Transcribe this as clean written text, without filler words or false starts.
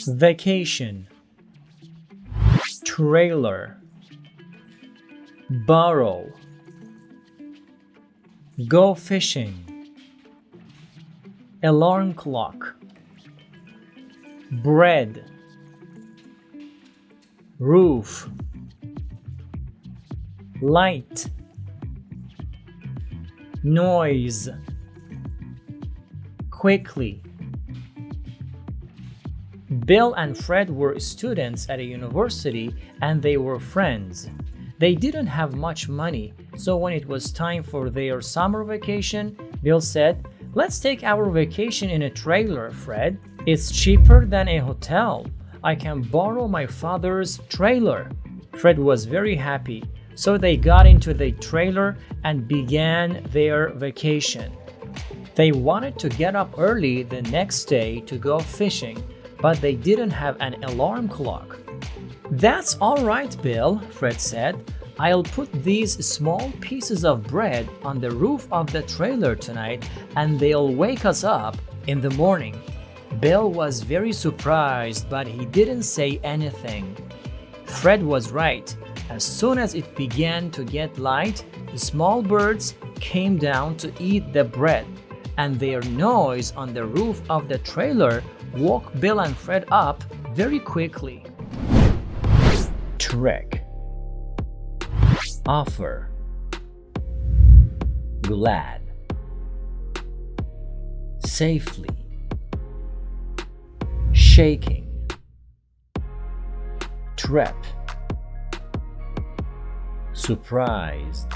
Vacation, trailer, borrow, go fishing, alarm clock, bread, roof, light, noise, quickly. Bill and Fred were students at a university and they were friends. They didn't have much money, so when it was time for their summer vacation, Bill said, "Let's take our vacation in a trailer, Fred. It's cheaper than a hotel. I can borrow my father's trailer." Fred was very happy, so they got into the trailer and began their vacation. They wanted to get up early the next day to go fishing, but they didn't have an alarm clock. "That's all right, Bill," Fred said. "I'll put these small pieces of bread on the roof of the trailer tonight and they'll wake us up in the morning." Bill was very surprised, but he didn't say anything. Fred was right. As soon as it began to get light, the small birds came down to eat the bread, and their noise on the roof of the trailer woke Bill and Fred up very quickly. Trick, offer, glad, safely, shaking, trip, surprised,